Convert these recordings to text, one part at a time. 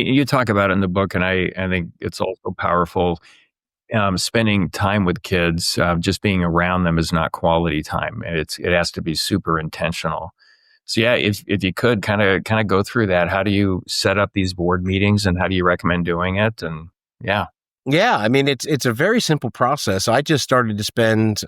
You talk about it in the book, and I think it's also powerful. Spending time with kids, just being around them is not quality time. It has to be super intentional. So yeah, if you could kind of go through that, how do you set up these board meetings, and how do you recommend doing it? And yeah, Yeah, I mean it's a very simple process. I just started to spend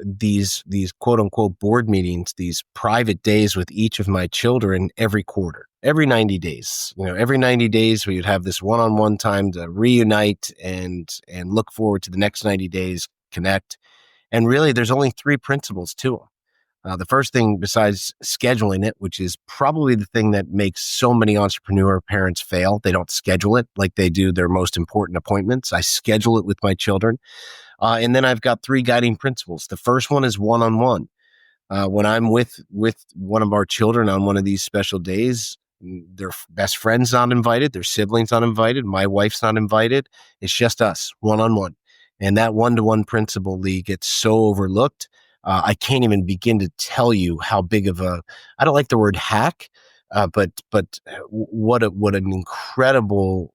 these quote unquote board meetings, these private days with each of my children every quarter, every 90 days. Every 90 days we would have this one-on-one time to reunite and look forward to the next 90 days, connect. And really, there's only three principles to them. The first thing, besides scheduling it, which is probably the thing that makes so many entrepreneur parents fail, they don't schedule it like they do their most important appointments. I schedule it with my children. And then I've got three guiding principles. The first one is one-on-one. When I'm with one of our children on one of these special days, their best friend's not invited, their siblings not invited, my wife's not invited. It's just us, one-on-one. And that one-to-one principle, Lee, gets so overlooked. I can't even begin to tell you how big of I don't like the word hack, but what an incredible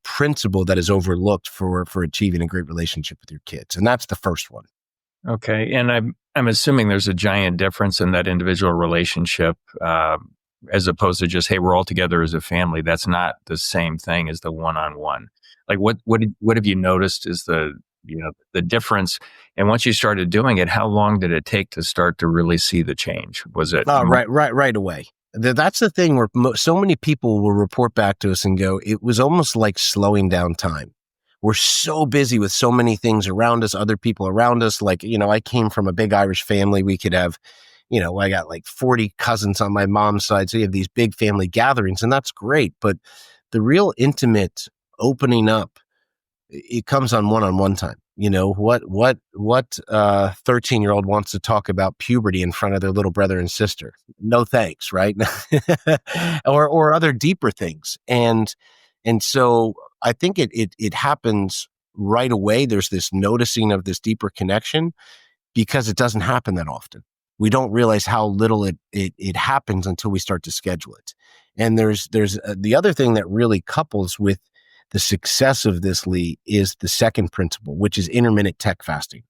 principle that is overlooked for achieving a great relationship with your kids. And that's the first one. okay. And I'm assuming there's a giant difference in that individual relationship, as opposed to just, hey, we're all together as a family. That's not the same thing as the one-on-one. Like what have you noticed is the difference? And once you started doing it, how long did it take to start to really see the change? Was it Right away? That's the thing where so many people will report back to us and go, it was almost like slowing down time. We're so busy with so many things around us, other people around us. Like, I came from a big Irish family. We could have, I got like 40 cousins on my mom's side. So you have these big family gatherings, and that's great. But the real intimate opening up, it comes on one time. What 13-year-old wants to talk about puberty in front of their little brother and sister? No thanks, right? or other deeper things. And so I think it happens right away. There's this noticing of this deeper connection because it doesn't happen that often. We don't realize how little it happens until we start to schedule it. And there's the other thing that really couples with the success of this, Lee, is the second principle, which is intermittent tech fasting.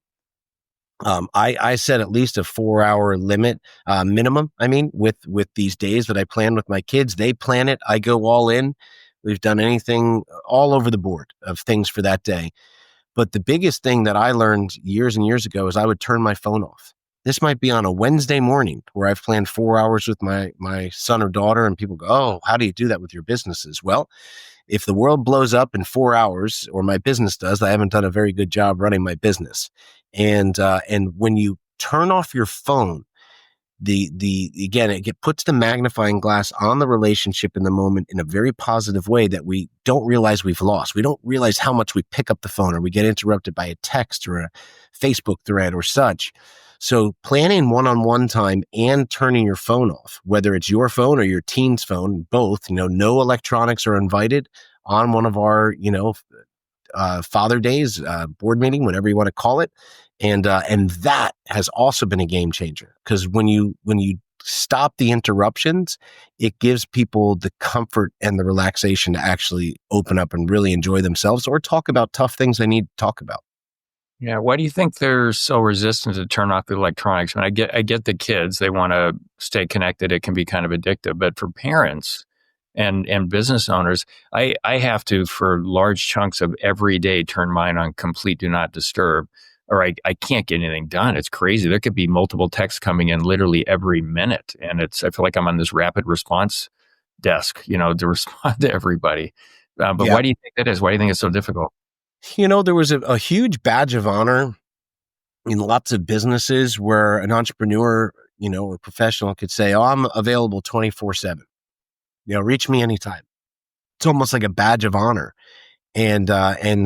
I set at least a 4-hour limit, minimum. I mean, with these days that I plan with my kids, they plan it. I go all in. We've done anything all over the board of things for that day. But the biggest thing that I learned years and years ago is I would turn my phone off. This might be on a Wednesday morning where I've planned 4 hours with my son or daughter, and people go, "Oh, how do you do that with your businesses?" Well, if the world blows up in 4 hours, or my business does, I haven't done a very good job running my business. And when you turn off your phone, again, it puts the magnifying glass on the relationship in the moment in a very positive way that we don't realize we've lost. We don't realize how much we pick up the phone or we get interrupted by a text or a Facebook thread or such. So planning one-on-one time and turning your phone off, whether it's your phone or your teen's phone, both, no electronics are invited on one of our, Father Days, board meeting, whatever you want to call it. And that has also been a game changer, because when you stop the interruptions, it gives people the comfort and the relaxation to actually open up and really enjoy themselves or talk about tough things they need to talk about. Yeah, why do you think they're so resistant to turn off the electronics? I mean, I get the kids, they want to stay connected. It can be kind of addictive, but for parents and business owners, I have to, for large chunks of every day, turn mine on complete do not disturb, or I can't get anything done. It's crazy. There could be multiple texts coming in literally every minute, and I feel like I'm on this rapid response desk, to respond to everybody. But Yeah. why do you think that is? Why do you think it's so difficult? There was a huge badge of honor in lots of businesses where an entrepreneur, or professional could say, "Oh, I'm available 24/7. Reach me anytime." It's almost like a badge of honor. And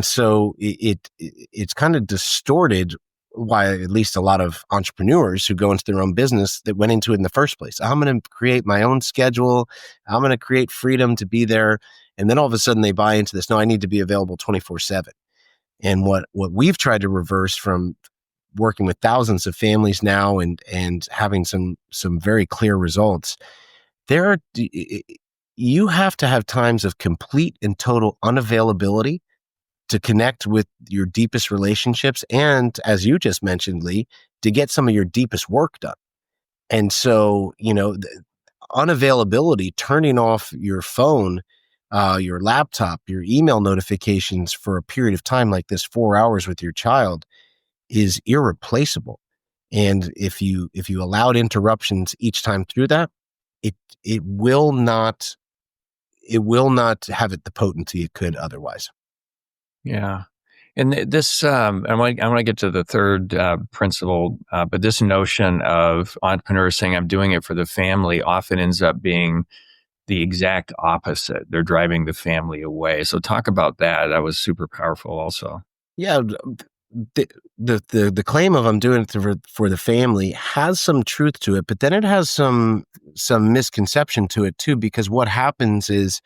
so it's kind of distorted why at least a lot of entrepreneurs who go into their own business that went into it in the first place. I'm going to create my own schedule. I'm going to create freedom to be there. And then all of a sudden they buy into this. No, I need to be available 24/7. And what we've tried to reverse from working with thousands of families now and having some very clear results, there are, you have to have times of complete and total unavailability to connect with your deepest relationships. And as you just mentioned, Lee, to get some of your deepest work done. And so, unavailability, turning off your phone, your laptop, your email notifications for a period of time like this, 4 hours with your child, is irreplaceable. And if you allowed interruptions each time through that, it it will not have it the potency it could otherwise. Yeah. And this, I want to get to the third principle, but this notion of entrepreneurs saying, I'm doing it for the family, often ends up being the exact opposite. They're driving the family away. So, talk about that. That was super powerful, also. Yeah, the the claim of I'm doing it for the family has some truth to it, but then it has some misconception to it too. Because what happens is,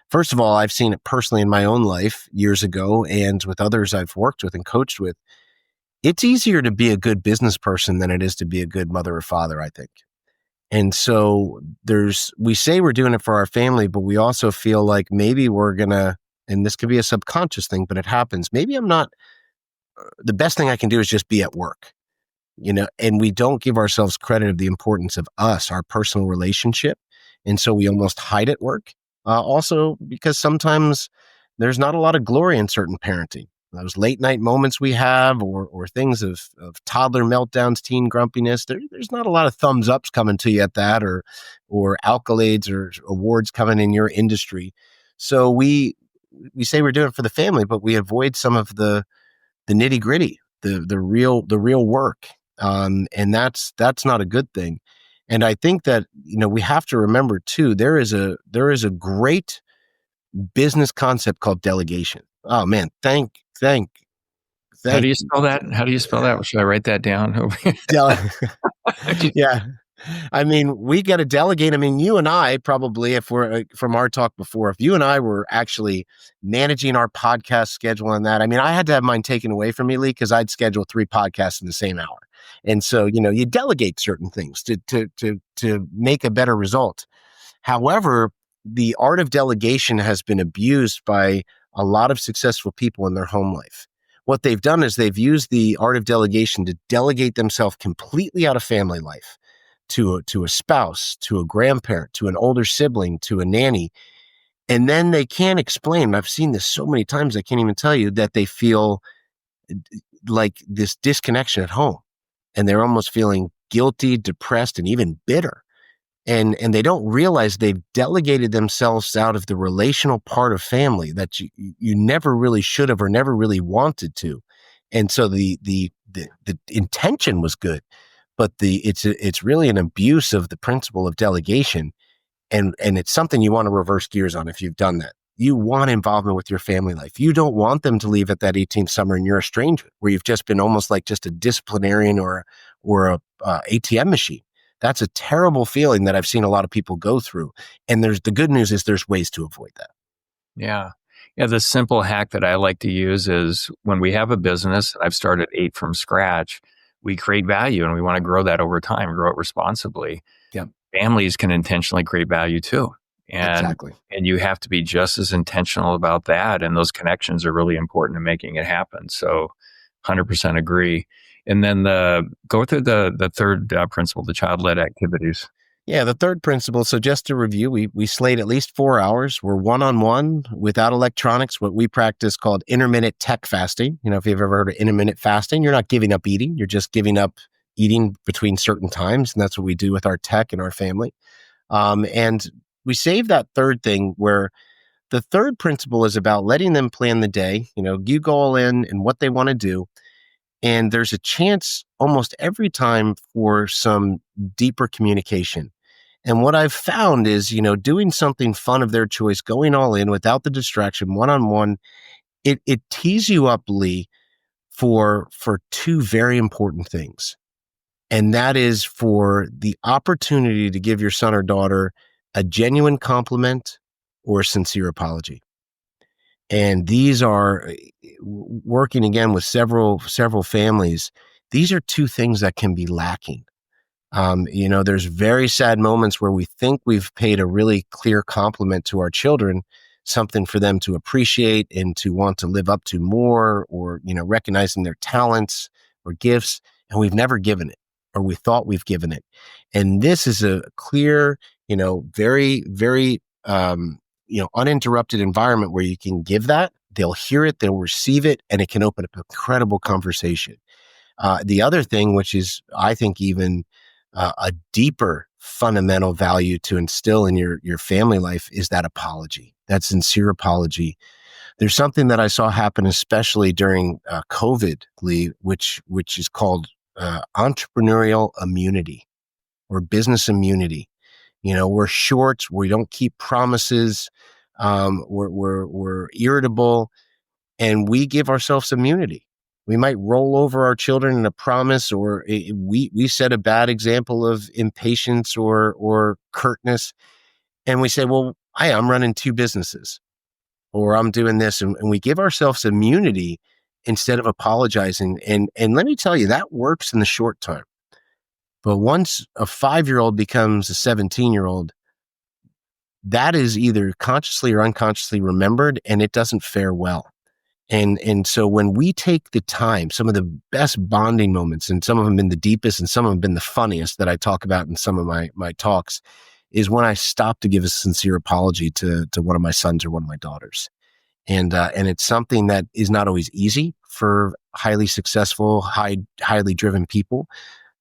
first of all, I've seen it personally in my own life years ago, and with others I've worked with and coached with. It's easier to be a good business person than it is to be a good mother or father, I think. And so we say we're doing it for our family, but we also feel like maybe we're gonna, and this could be a subconscious thing, but it happens. Maybe I'm not, the best thing I can do is just be at work, and we don't give ourselves credit of the importance of us, our personal relationship. And so we almost hide at work. Also, because sometimes there's not a lot of glory in certain parenting. Those late night moments we have, or things of toddler meltdowns, teen grumpiness, there's not a lot of thumbs ups coming to you at that, or accolades or awards coming in your industry. So we say we're doing it for the family, but we avoid some of the nitty gritty, the real work, and that's not a good thing. And I think that we have to remember too. There is a great business concept called delegation. Oh man, How thank do you spell that? How do you spell that? Should I write that down? dele- yeah. I mean, we got to delegate. I mean, you and I probably, if we're from our talk before, if you and I were actually managing our podcast schedule and that, I mean, I had to have mine taken away from me, Lee, because I'd schedule 3 podcasts in the same hour. And so, you delegate certain things to make a better result. However, the art of delegation has been abused by a lot of successful people in their home life. What they've done is they've used the art of delegation to delegate themselves completely out of family life to a spouse, to a grandparent, to an older sibling, to a nanny. And then they can't explain. I've seen this so many times, I can't even tell you, that they feel like this disconnection at home. And they're almost feeling guilty, depressed, and even bitter. And they don't realize they've delegated themselves out of the relational part of family that you never really should have or never really wanted to. And so the intention was good, but it's really an abuse of the principle of delegation, and it's something you want to reverse gears on. If you've done that, you want involvement with your family life. You don't want them to leave at that 18th summer and you're a stranger, where you've just been almost like just a disciplinarian or a ATM machine. That's a terrible feeling that I've seen a lot of people go through. And the good news is there's ways to avoid that. Yeah. Yeah. The simple hack that I like to use is when we have a business, I've started 8 from scratch, we create value and we want to grow that over time, grow it responsibly. Yeah, Families can intentionally create value too. And exactly. and you have to be just as intentional about that. And those connections are really important to making it happen. So 100% agree. And then go through the third principle, the child-led activities. Yeah, the third principle. So just to review, we slate at least 4 hours. We're one-on-one without electronics, what we practice called intermittent tech fasting. If you've ever heard of intermittent fasting, you're not giving up eating. You're just giving up eating between certain times. And that's what we do with our tech and our family. And we save that third thing, where the third principle is about letting them plan the day. You go all in and what they want to do. And there's a chance almost every time for some deeper communication. And what I've found is, doing something fun of their choice, going all in without the distraction, one on one, it tees you up, Lee, for two very important things. And that is for the opportunity to give your son or daughter a genuine compliment or a sincere apology. And these are, working again with several families. These are two things that can be lacking. There's very sad moments where we think we've paid a really clear compliment to our children, something for them to appreciate and to want to live up to more, or, recognizing their talents or gifts, and we've never given it, or we thought we've given it. And this is a clear, very, very, uninterrupted environment where you can give that. They'll hear it, they'll receive it, and it can open up incredible conversation. The other thing, which is, I think, even a deeper fundamental value to instill in your family life, is that apology, that sincere apology. There's something that I saw happen, especially during COVID, Lee, which is called entrepreneurial immunity or business immunity. We're short, we don't keep promises, we're irritable, and we give ourselves immunity. We might roll over our children in a promise, or we set a bad example of impatience or curtness, and we say, "Well, I'm running two businesses, or I'm doing this," and we give ourselves immunity instead of apologizing. And let me tell you, that works in the short term. But once a 5-year-old becomes a 17-year-old, that is either consciously or unconsciously remembered, and it doesn't fare well. And so when we take the time, some of the best bonding moments, and some of them been the deepest and some of them been the funniest that I talk about in some of my talks, is when I stop to give a sincere apology to one of my sons or one of my daughters. And it's something that is not always easy for highly successful, highly driven people.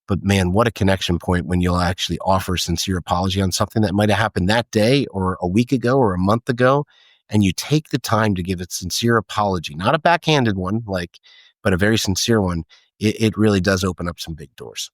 But man, what a connection point when you'll actually offer a sincere apology on something that might have happened that day or a week ago or a month ago. And you take the time to give a sincere apology, not a backhanded one, but a very sincere one. It really does open up some big doors.